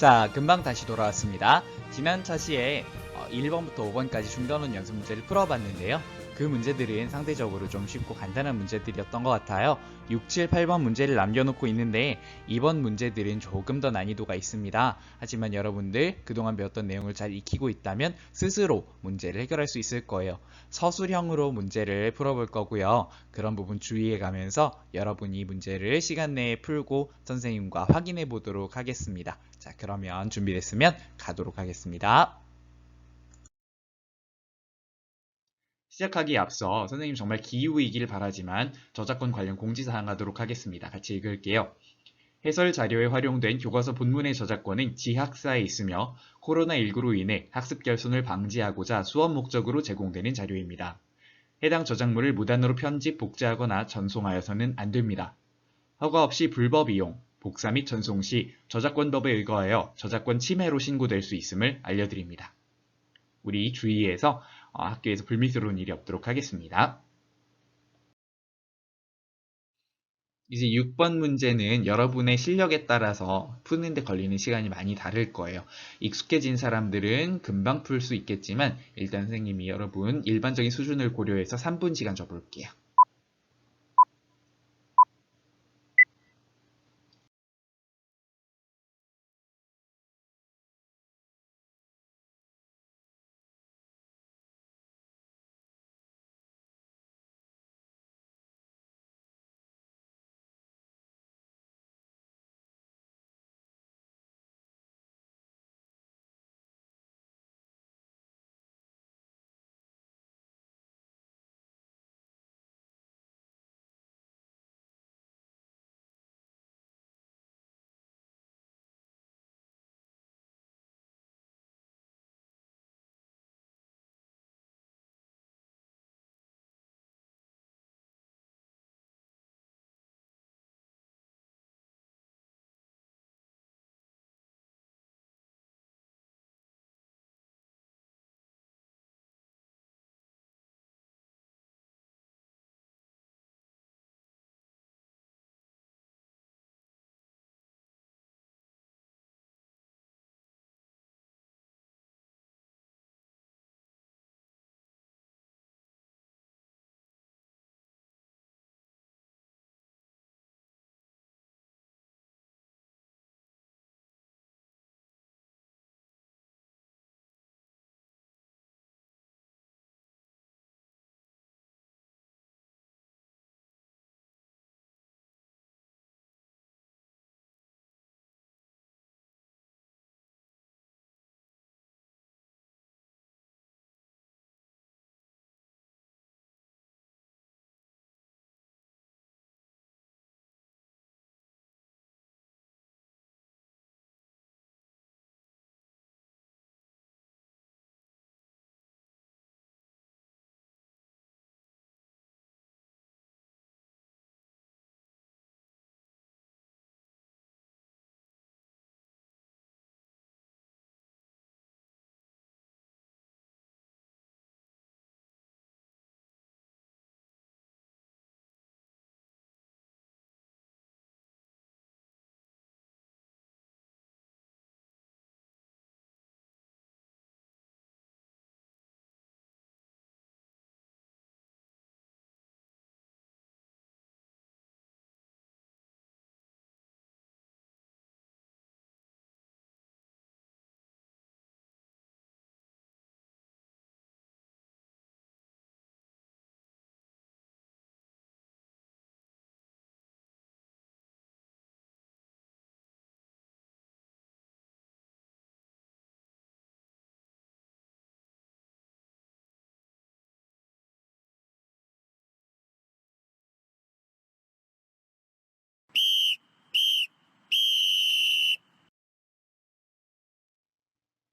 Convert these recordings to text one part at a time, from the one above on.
자, 금방 다시 돌아왔습니다. 지난 차시에 1번부터 5번까지 중간원 연습 문제를 풀어봤는데요. 그 문제들은 상대적으로 좀 쉽고 간단한 문제들이었던 것 같아요. 6, 7, 8번 문제를 남겨놓고 있는데 이번 문제들은 조금 더 난이도가 있습니다. 하지만 여러분들 그동안 배웠던 내용을 잘 익히고 있다면 스스로 문제를 해결할 수 있을 거예요. 서술형으로 문제를 풀어볼 거고요. 그런 부분 주의해 가면서 여러분이 문제를 시간 내에 풀고 선생님과 확인해 보도록 하겠습니다. 자, 그러면 준비됐으면 가도록 하겠습니다. 시작하기에 앞서 선생님 정말 기후이길 바라지만 저작권 관련 공지사항 하도록 하겠습니다. 같이 읽을게요. 해설 자료에 활용된 교과서 본문의 저작권은 지학사에 있으며 코로나19로 인해 학습 결손을 방지하고자 수업 목적으로 제공되는 자료입니다. 해당 저작물을 무단으로 편집, 복제하거나 전송하여서는 안 됩니다. 허가 없이 불법 이용, 복사 및 전송 시 저작권법에 의거하여 저작권 침해로 신고될 수 있음을 알려드립니다. 우리 주의해서 학교에서 불미스러운 일이 없도록 하겠습니다. 이제 6번 문제는 여러분의 실력에 따라서 푸는데 걸리는 시간이 많이 다를 거예요. 익숙해진 사람들은 금방 풀 수 있겠지만 일단 선생님이 여러분 일반적인 수준을 고려해서 3분 시간 줘볼게요.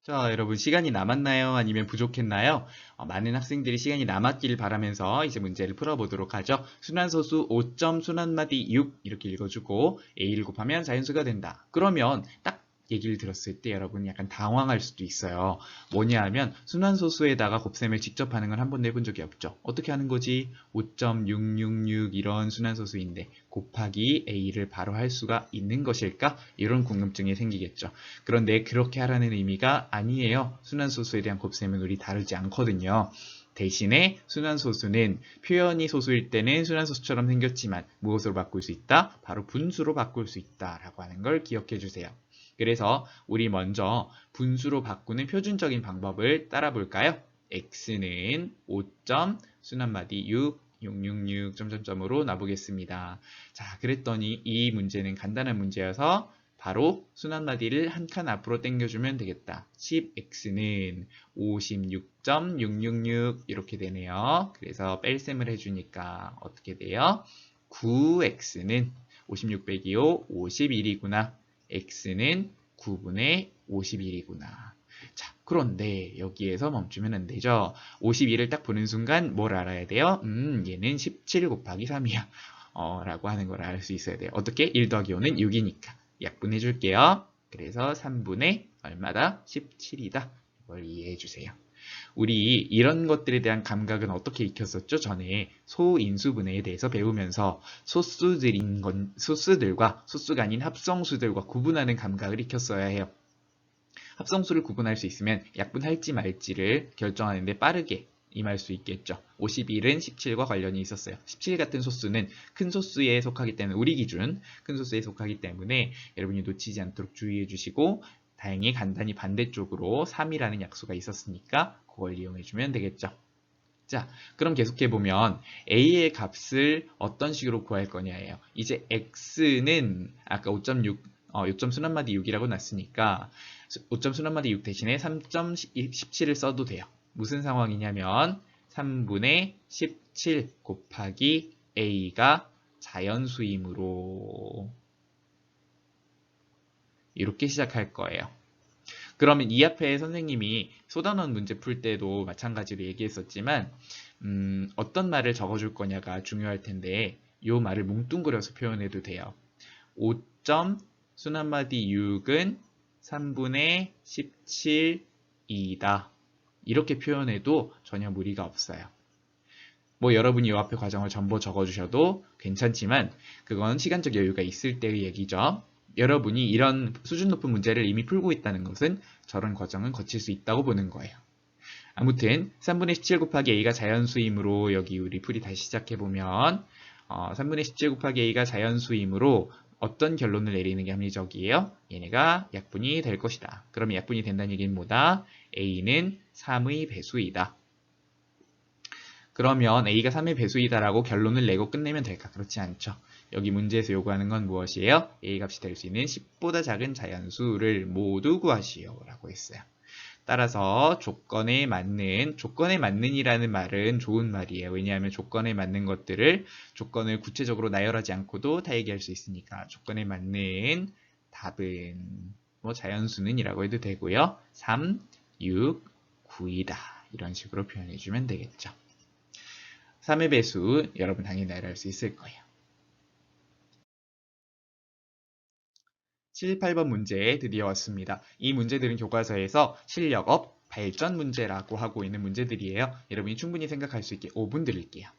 자, 여러분 시간이 남았나요? 아니면 부족했나요? 많은 학생들이 시간이 남았길 바라면서 이제 문제를 풀어보도록 하죠. 순환소수 5점 순환마디 6 이렇게 읽어주고 A1 곱하면 자연수가 된다. 그러면 딱 얘기를 들었을 때 여러분 약간 당황할 수도 있어요. 뭐냐 하면 순환소수에다가 곱셈을 직접 하는 건 한 번도 해본 적이 없죠. 어떻게 하는 거지? 5.666 이런 순환소수인데 곱하기 a를 바로 할 수가 있는 것일까? 이런 궁금증이 생기겠죠. 그런데 그렇게 하라는 의미가 아니에요. 순환소수에 대한 곱셈은 우리 다루지 않거든요. 대신에 순환소수는 표현이 소수일 때는 순환소수처럼 생겼지만 무엇으로 바꿀 수 있다? 바로 분수로 바꿀 수 있다라고 하는 걸 기억해 주세요. 그래서 우리 먼저 분수로 바꾸는 표준적인 방법을 따라 볼까요? x는 5. 순환마디 6, 666 점점점으로 놔보겠습니다. 자, 그랬더니 이 문제는 간단한 문제여서 바로 순환마디를 한 칸 앞으로 당겨주면 되겠다. 10x는 56.666 이렇게 되네요. 그래서 뺄셈을 해주니까 어떻게 돼요? 9x는 56 빼기 5, 51이구나. x는 9분의 51이구나. 자, 그런데 여기에서 멈추면 안 되죠. 51을 딱 보는 순간 뭘 알아야 돼요? 얘는 17 곱하기 3이야. 라고 하는 걸 알 수 있어야 돼요. 어떻게? 1 더하기 5는 6이니까. 약분해 줄게요. 그래서 3분의 얼마다? 17이다. 이걸 이해해 주세요. 우리 이런 것들에 대한 감각은 어떻게 익혔었죠? 전에 소인수분해에 대해서 배우면서 소수들과 소수가 아닌 합성수들과 구분하는 감각을 익혔어야 해요. 합성수를 구분할 수 있으면 약분할지 말지를 결정하는데 빠르게 임할 수 있겠죠. 51은 17과 관련이 있었어요. 17 같은 소수는 큰 소수에 속하기 때문에 우리 기준 큰 소수에 속하기 때문에 여러분이 놓치지 않도록 주의해 주시고 다행히 간단히 반대쪽으로 3이라는 약수가 있었으니까 그걸 이용해 주면 되겠죠. 자, 그럼 계속해보면 a의 값을 어떤 식으로 구할 거냐예요. 이제 x는 아까 5.6, 6점 순환마디 6이라고 놨으니까 5점 순환마디 6 대신에 3.17을 써도 돼요. 무슨 상황이냐면 3분의 17 곱하기 a가 자연수이므로 이렇게 시작할 거예요. 그러면 이 앞에 선생님이 소단원 문제 풀 때도 마찬가지로 얘기했었지만 어떤 말을 적어줄 거냐가 중요할 텐데 이 말을 뭉뚱그려서 표현해도 돼요. 5점 순환마디 6은 3분의 17이다. 이렇게 표현해도 전혀 무리가 없어요. 뭐 여러분이 이 앞에 과정을 전부 적어주셔도 괜찮지만 그건 시간적 여유가 있을 때의 얘기죠. 여러분이 이런 수준 높은 문제를 이미 풀고 있다는 것은 저런 과정은 거칠 수 있다고 보는 거예요. 아무튼 3분의 17 곱하기 a가 자연수이므로 여기 우리 풀이 다시 시작해보면 3분의 17 곱하기 a가 자연수이므로 어떤 결론을 내리는 게 합리적이에요? 얘네가 약분이 될 것이다. 그러면 약분이 된다는 얘기는 뭐다? a는 3의 배수이다. 그러면 a가 3의 배수이다라고 결론을 내고 끝내면 될까? 그렇지 않죠. 여기 문제에서 요구하는 건 무엇이에요? a 값이 될 수 있는 10보다 작은 자연수를 모두 구하시오 라고 했어요. 따라서 조건에 맞는이라는 말은 좋은 말이에요. 왜냐하면 조건에 맞는 것들을 조건을 구체적으로 나열하지 않고도 다 얘기할 수 있으니까 조건에 맞는 답은 뭐 자연수는 이라고 해도 되고요. 3, 6, 9이다. 이런 식으로 표현해주면 되겠죠. 3의 배수 여러분 당연히 나열할 수 있을 거예요. 7, 8번 문제 드디어 왔습니다. 이 문제들은 교과서에서 실력업, 발전 문제라고 하고 있는 문제들이에요. 여러분이 충분히 생각할 수 있게 5분 드릴게요.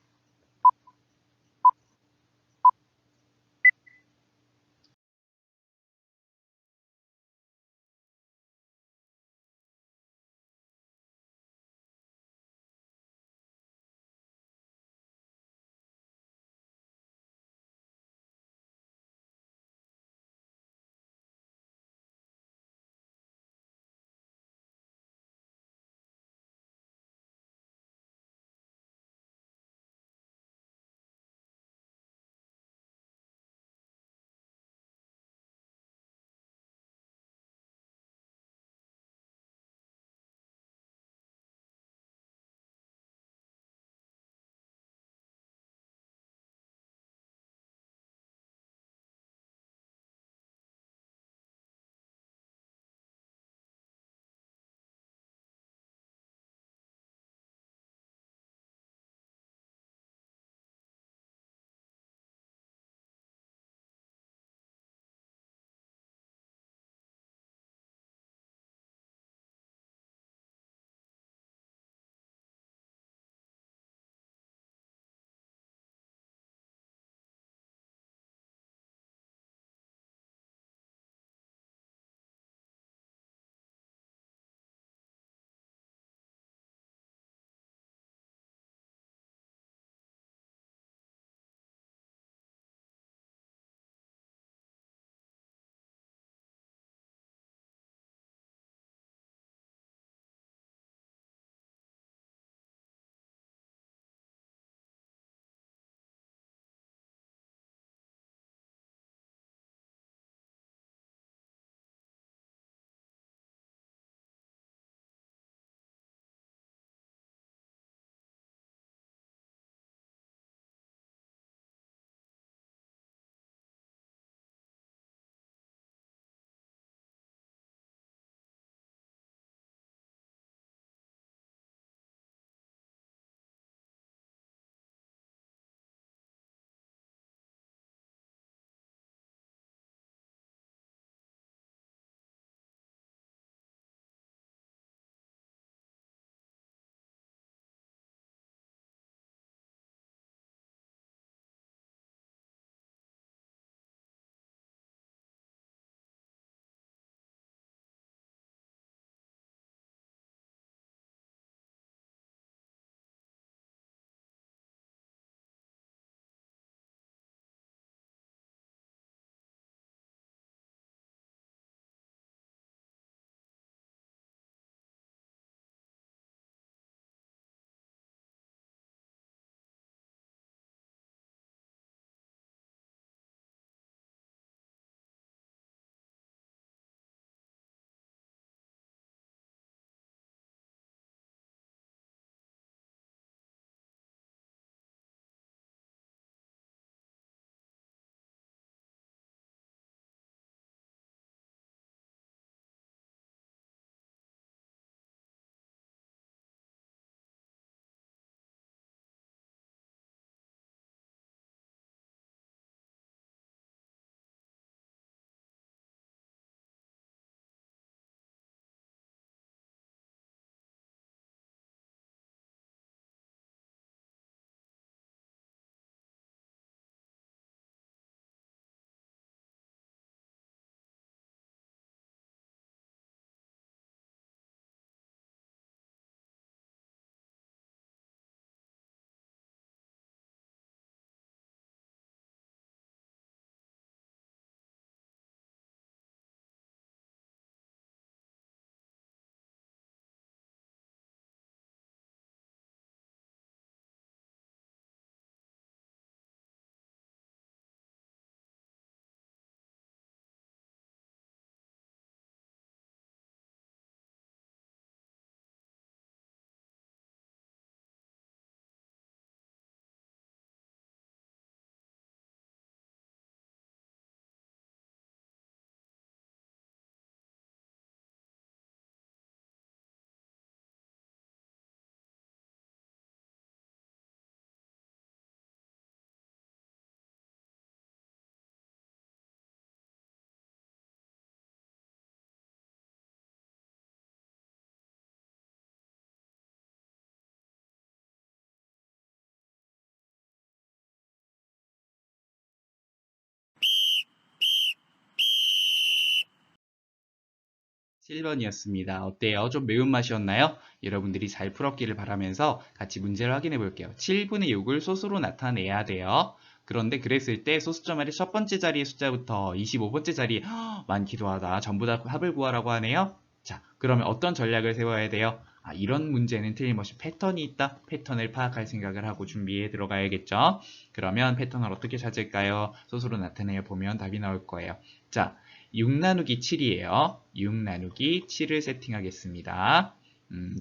7번이었습니다. 어때요? 좀 매운맛이었나요? 여러분들이 잘 풀었기를 바라면서 같이 문제를 확인해 볼게요. 7분의 6을 소수로 나타내야 돼요. 그런데 그랬을 때 소수점 아래 첫 번째 자리의 숫자부터 25번째 자리 많기도 하다. 전부 다 합을 구하라고 하네요. 자, 그러면 어떤 전략을 세워야 돼요? 이런 문제는 틀림없이 패턴이 있다. 패턴을 파악할 생각을 하고 준비해 들어가야겠죠. 그러면 패턴을 어떻게 찾을까요? 소수로 나타내어 보면 답이 나올 거예요. 자, 6 나누기 7이에요. 6 나누기 7을 세팅하겠습니다.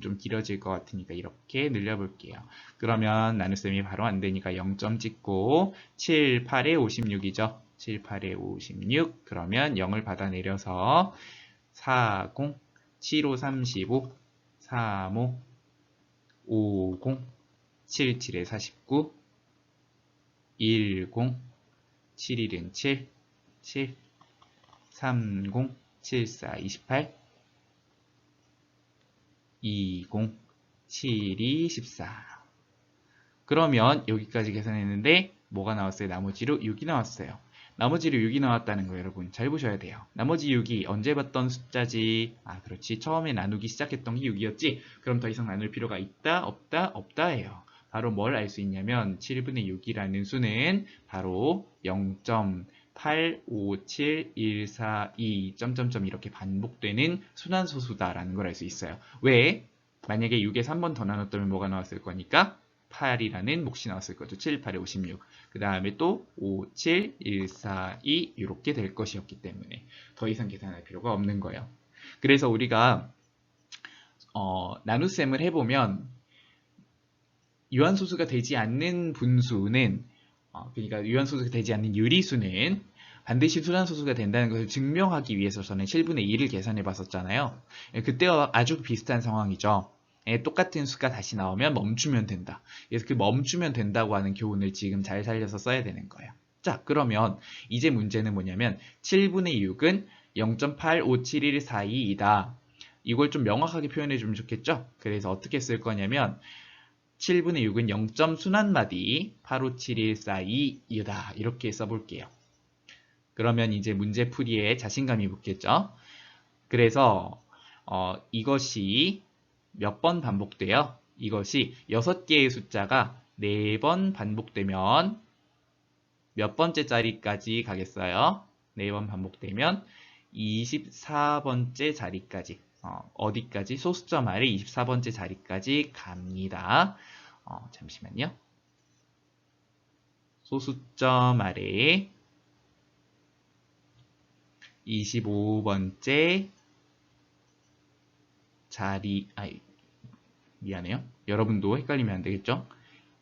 좀 길어질 것 같으니까 이렇게 늘려볼게요. 그러면 나눗셈이 바로 안 되니까 0점 찍고 7, 8에 56이죠. 7, 8에 56. 그러면 0을 받아내려서 40, 7, 5, 35, 35, 50, 7, 7에 49, 10, 7, 1은 7, 7, 30, 74, 28, 20, 72, 14. 그러면 여기까지 계산했는데 뭐가 나왔어요? 나머지로 6이 나왔어요. 나머지로 6이 나왔다는 거 여러분 잘 보셔야 돼요. 나머지 6이 언제 봤던 숫자지? 그렇지. 처음에 나누기 시작했던 게 6이었지? 그럼 더 이상 나눌 필요가 있다? 없다? 없다예요. 바로 뭘 알 수 있냐면 7분의 6이라는 수는 바로 0.85714 점점점 이렇게 반복되는 순환소수다라는 걸 알 수 있어요. 왜? 만약에 6에서 한 번 더 나눴다면 뭐가 나왔을 거니까 8이라는 몫이 나왔을 거죠. 7, 8에 56. 그 다음에 또 5, 7, 1, 4, 2 이렇게 될 것이었기 때문에 더 이상 계산할 필요가 없는 거예요. 그래서 우리가 나눗셈을 해보면 유한소수가 되지 않는 분수는 그러니까 유한소수가 되지 않는 유리수는 반드시 순환소수가 된다는 것을 증명하기 위해서 저는 7분의 1을 계산해 봤었잖아요. 그때와 아주 비슷한 상황이죠. 똑같은 수가 다시 나오면 멈추면 된다. 그래서 그 멈추면 된다고 하는 교훈을 지금 잘 살려서 써야 되는 거예요. 자, 그러면 이제 문제는 뭐냐면 7분의 6은 0.85714이다. 이걸 좀 명확하게 표현해 주면 좋겠죠? 그래서 어떻게 쓸 거냐면 7분의 6은 0점 순환마디 85714이다. 이렇게 써볼게요. 그러면 이제 문제 풀이에 자신감이 붙겠죠? 그래서 이것이 몇 번 반복돼요? 이것이 6개의 숫자가 4번 반복되면 몇 번째 자리까지 가겠어요? 4번 반복되면 24번째 자리까지 어디까지? 소수점 아래 24번째 자리까지 갑니다. 잠시만요. 소수점 아래 25번째 자리, 미안해요. 여러분도 헷갈리면 안 되겠죠?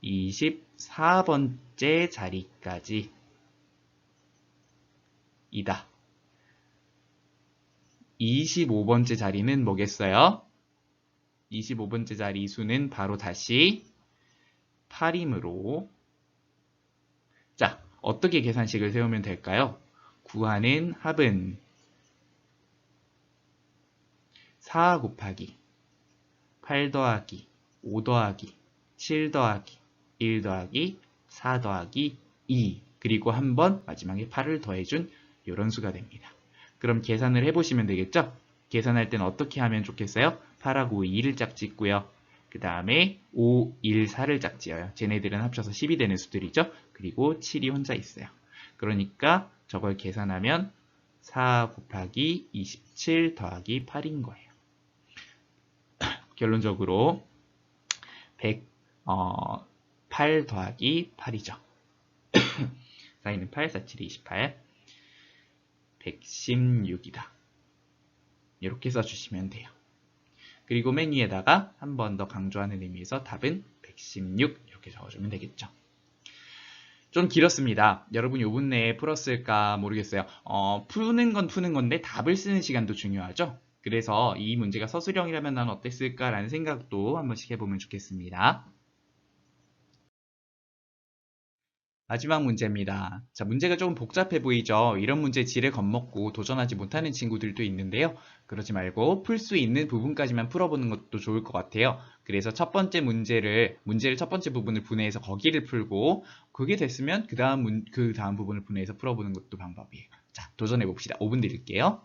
24번째 자리까지 이다. 25번째 자리는 뭐겠어요? 25번째 자리 수는 바로 다시 8이므로 자, 어떻게 계산식을 세우면 될까요? 구하는 합은 4 곱하기 8 더하기 5 더하기 7 더하기 1 더하기 4 더하기 2 그리고 한 번 마지막에 8을 더해준 이런 수가 됩니다. 그럼 계산을 해보시면 되겠죠? 계산할 때는 어떻게 하면 좋겠어요? 8하고 2를 짝짓고요. 그 다음에 5, 1, 4를 짝지어요. 쟤네들은 합쳐서 10이 되는 수들이죠. 그리고 7이 혼자 있어요. 그러니까 저걸 계산하면 4 곱하기 27 더하기 8인 거예요. 결론적으로 8 더하기 8이죠. 4는 8, 4, 7, 28, 116이다. 이렇게 써주시면 돼요. 그리고 맨 위에다가 한 번 더 강조하는 의미에서 답은 116 이렇게 적어주면 되겠죠. 좀 길었습니다. 여러분 요 분 내에 풀었을까 모르겠어요. 푸는 건 푸는 건데 답을 쓰는 시간도 중요하죠. 그래서 이 문제가 서술형이라면 난 어땠을까라는 생각도 한 번씩 해보면 좋겠습니다. 마지막 문제입니다. 자, 문제가 조금 복잡해 보이죠? 이런 문제 지레 겁먹고 도전하지 못하는 친구들도 있는데요. 그러지 말고 풀 수 있는 부분까지만 풀어보는 것도 좋을 것 같아요. 그래서 첫 번째 문제를 첫 번째 부분을 분해해서 거기를 풀고 그게 됐으면 그 다음 부분을 분해해서 풀어보는 것도 방법이에요. 자, 도전해 봅시다. 5분 드릴게요.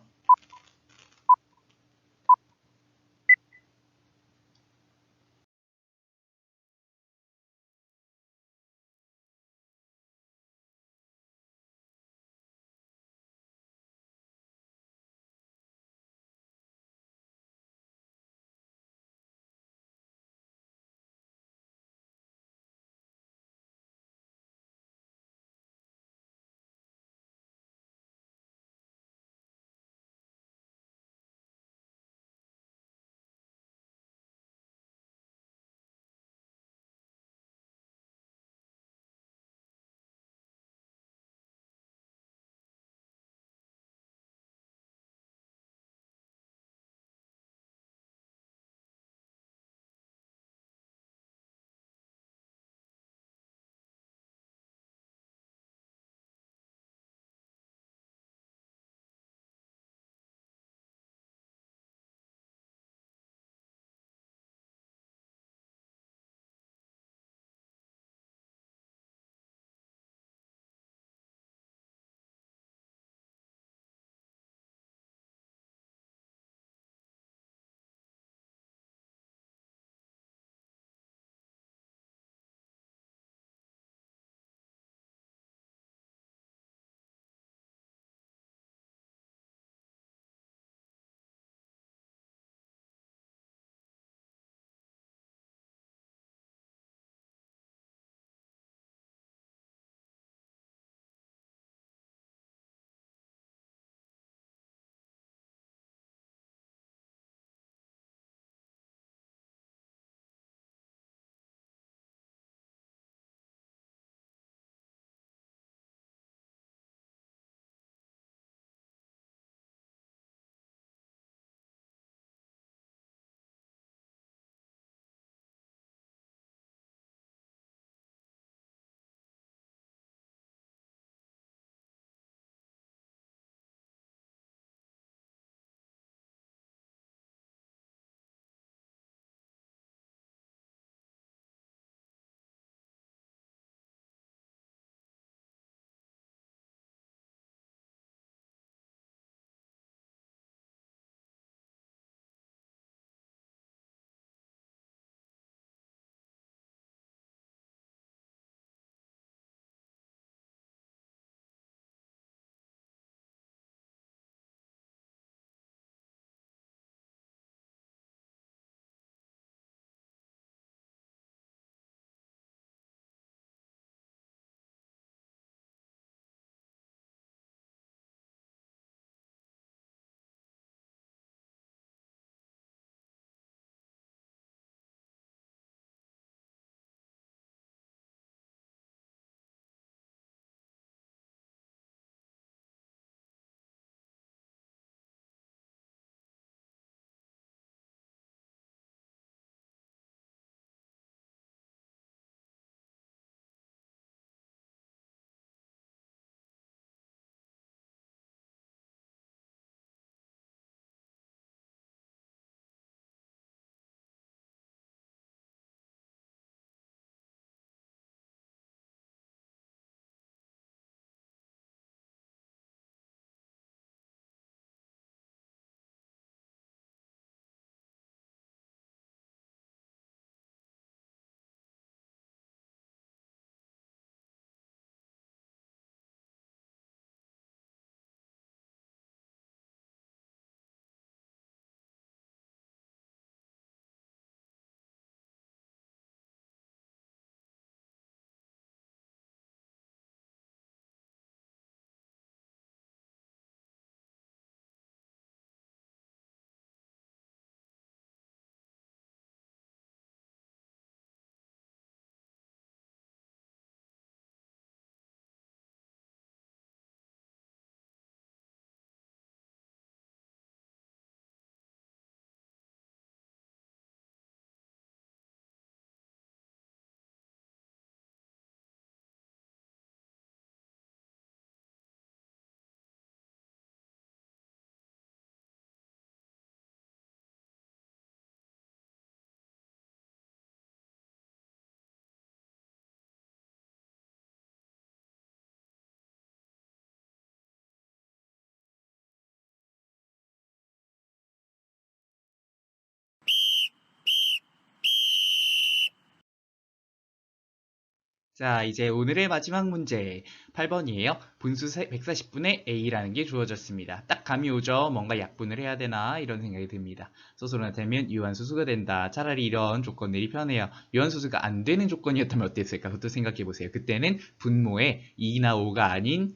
자, 이제 오늘의 마지막 문제 8번이에요. 분수 140분의 a라는 게 주어졌습니다. 딱 감이 오죠? 뭔가 약분을 해야 되나? 이런 생각이 듭니다. 소수로 나타내면 유한수수가 된다. 차라리 이런 조건들이 편해요. 유한수수가 안 되는 조건이었다면 어땠을까? 그것도 생각해 보세요. 그때는 분모에 2나 5가 아닌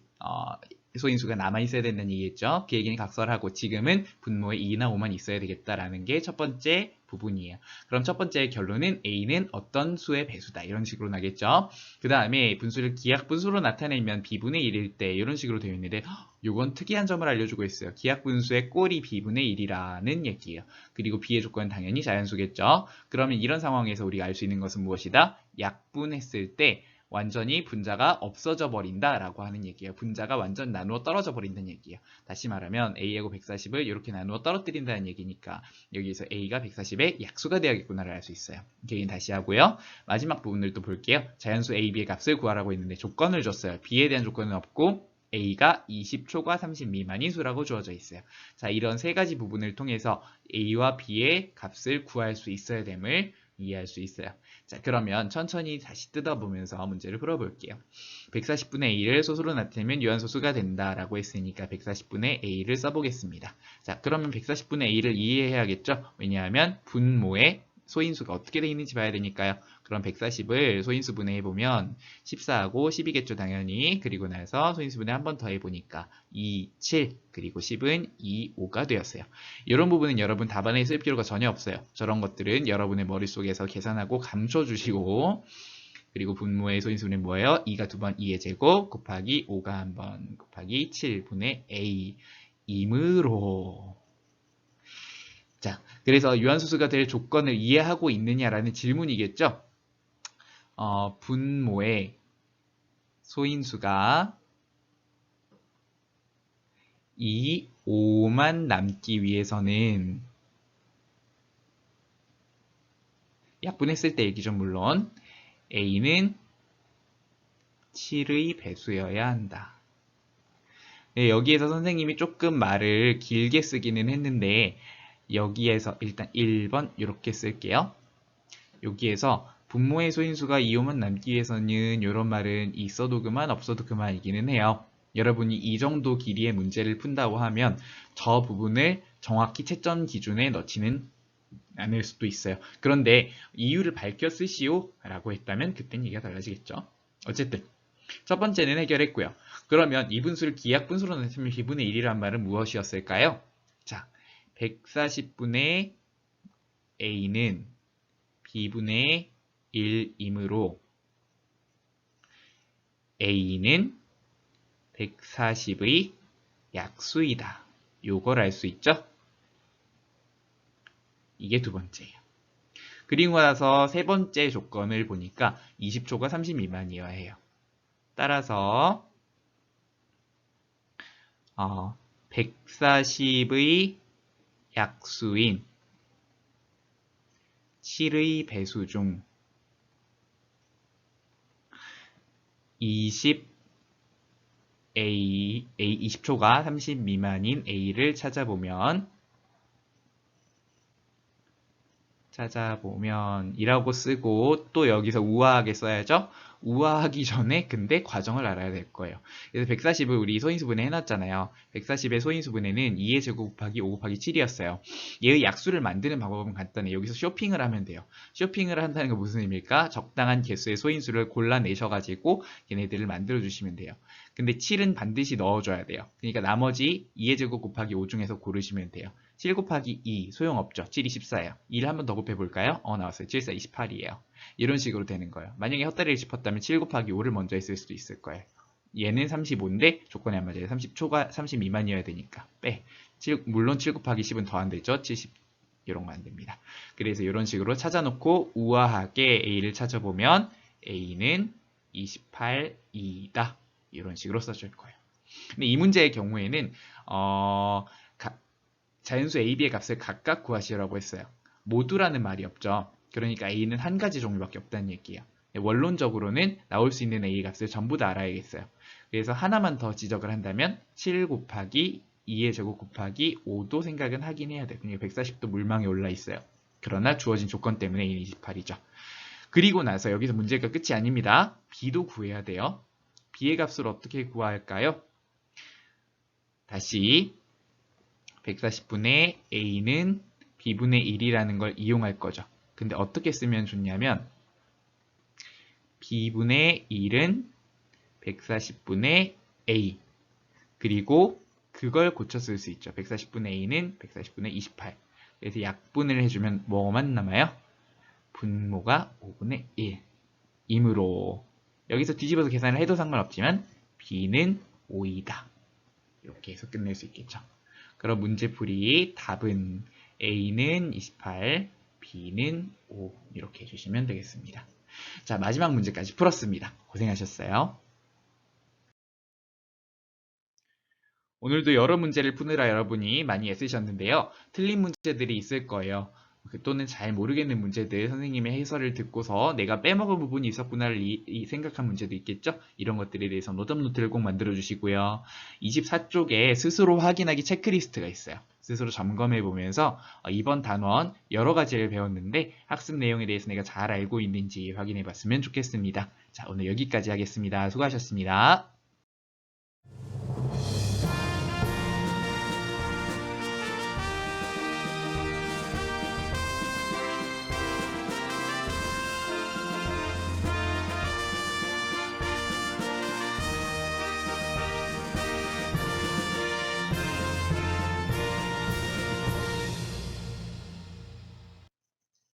소인수가 남아있어야 된다는 얘기겠죠. 그 얘기는 각설하고 지금은 분모에 2나 5만 있어야 되겠다라는 게 첫 번째 부분이에요. 그럼 첫 번째 결론은 a는 어떤 수의 배수다. 이런 식으로 나겠죠. 그 다음에 분수를 기하분수로 나타내면 b분의 1일 때 이런 식으로 되어 있는데 이건 특이한 점을 알려주고 있어요. 기하분수의 꼴이 b분의 1이라는 얘기예요. 그리고 b의 조건은 당연히 자연수겠죠. 그러면 이런 상황에서 우리가 알 수 있는 것은 무엇이다? 약분했을 때 완전히 분자가 없어져 버린다라고 하는 얘기예요. 분자가 완전 나누어 떨어져 버린다는 얘기예요. 다시 말하면 a하고 140을 이렇게 나누어 떨어뜨린다는 얘기니까 여기에서 a가 140의 약수가 되어야겠구나를 알 수 있어요. 이렇게 다시 하고요. 마지막 부분을 또 볼게요. 자연수 a, b의 값을 구하라고 했는데 조건을 줬어요. b에 대한 조건은 없고 a가 20초과 30 미만인 수라고 주어져 있어요. 자, 이런 세 가지 부분을 통해서 a와 b의 값을 구할 수 있어야 됨을 이해할 수 있어요. 자, 그러면 천천히 다시 뜯어보면서 문제를 풀어볼게요. 140분의 a를 소수로 나타내면 유한소수가 된다라고 했으니까 140분의 a를 써보겠습니다. 자, 그러면 140분의 a를 이해해야겠죠? 왜냐하면 분모에 소인수가 어떻게 되어 있는지 봐야 되니까요. 그럼 140을 소인수분해 해보면 14하고 12겠죠, 당연히. 그리고 나서 소인수분해 한 번 더 해보니까 2, 7, 그리고 10은 2, 5가 되었어요. 이런 부분은 여러분 답안에 쓸 필요가 전혀 없어요. 저런 것들은 여러분의 머릿속에서 계산하고 감춰주시고 그리고 분모의 소인수는 뭐예요? 2가 두 번 2의 제곱 곱하기 5가 한 번 곱하기 7분의 a 이므로 자, 그래서 유한수수가 될 조건을 이해하고 있느냐라는 질문이겠죠? 분모의 소인수가 2, 5만 남기 위해서는 약분했을 때 얘기죠, 물론. a는 7의 배수여야 한다. 네, 여기에서 선생님이 조금 말을 길게 쓰기는 했는데 여기에서 일단 1번 이렇게 쓸게요. 여기에서 분모의 소인수가 2, 5만 남기 위해서는 이런 말은 있어도 그만 없어도 그만이기는 해요. 여러분이 이 정도 길이의 문제를 푼다고 하면 저 부분을 정확히 채점 기준에 넣지는 않을 수도 있어요. 그런데 이유를 밝혀 쓰시오 라고 했다면 그땐 얘기가 달라지겠죠. 어쨌든 첫 번째는 해결했고요. 그러면 이 분수를 기하분수로 나타내면 b분의 1이란 말은 무엇이었을까요? 자, 140분의 a는 b분의 1이므로 a는 140의 약수이다. 요걸 알 수 있죠? 이게 두 번째예요. 그리고 나서 세 번째 조건을 보니까 20초가 30 미만이어야 해요. 따라서 140의 약수인 7의 배수 중 20초가 30 미만인 a를 찾아보면 이라고 쓰고 또 여기서 우아하게 써야죠. 우아하기 전에 근데 과정을 알아야 될 거예요. 그래서 140을 우리 소인수분해 해놨잖아요. 140의 소인수분해는 2의 제곱 곱하기 5 곱하기 7이었어요. 얘의 약수를 만드는 방법은 간단해요. 여기서 쇼핑을 하면 돼요. 쇼핑을 한다는 건 무슨 의미일까? 적당한 개수의 소인수를 골라내셔가지고 얘네들을 만들어주시면 돼요. 근데 7은 반드시 넣어줘야 돼요. 그러니까 나머지 2의 제곱 곱하기 5 중에서 고르시면 돼요. 7 곱하기 2 소용없죠. 7이 14예요. 2를 한 번 더 곱해볼까요? 나왔어요. 7, 4, 28이에요. 이런 식으로 되는 거예요. 만약에 헛다리를 짚었다면 7 곱하기 5를 먼저 했을 수도 있을 거예요. 얘는 35인데 조건이 안 맞아요. 30초가 30 미만이어야 되니까 빼. 물론 7 곱하기 10은 더 안 되죠. 70 이런 거 안 됩니다. 그래서 이런 식으로 찾아놓고 우아하게 A를 찾아보면 A는 28이다. 이런 식으로 써줄 거예요. 근데 이 문제의 경우에는 자연수 A, B의 값을 각각 구하시라고 했어요. 모두라는 말이 없죠. 그러니까 A는 한 가지 종류밖에 없다는 얘기예요. 원론적으로는 나올 수 있는 A 값을 전부 다 알아야겠어요. 그래서 하나만 더 지적을 한다면 7 곱하기 2의 제곱 곱하기 5도 생각은 하긴 해야 돼요. 그러니까 140도 물망에 올라 있어요. 그러나 주어진 조건 때문에 A는 28이죠. 그리고 나서 여기서 문제가 끝이 아닙니다. b도 구해야 돼요. b의 값을 어떻게 구할까요? 다시 140분의 a는 b분의 1이라는 걸 이용할 거죠. 근데 어떻게 쓰면 좋냐면 b분의 1은 140분의 a 그리고 그걸 고쳐 쓸 수 있죠. 140분의 a는 140분의 28 그래서 약분을 해주면 뭐만 남아요? 분모가 5분의 1 이므로 여기서 뒤집어서 계산을 해도 상관없지만 b는 5이다. 이렇게 해서 끝낼 수 있겠죠. 그럼 문제풀이 답은 a는 28, b는 5 이렇게 해주시면 되겠습니다. 자, 마지막 문제까지 풀었습니다. 고생하셨어요. 오늘도 여러 문제를 푸느라 여러분이 많이 애쓰셨는데요. 틀린 문제들이 있을 거예요. 또는 잘 모르겠는 문제들 선생님의 해설을 듣고서 내가 빼먹은 부분이 있었구나를 생각한 문제도 있겠죠? 이런 것들에 대해서 노트를 꼭 만들어 주시고요. 24쪽에 스스로 확인하기 체크리스트가 있어요. 스스로 점검해 보면서 이번 단원 여러 가지를 배웠는데 학습 내용에 대해서 내가 잘 알고 있는지 확인해 봤으면 좋겠습니다. 자, 오늘 여기까지 하겠습니다. 수고하셨습니다.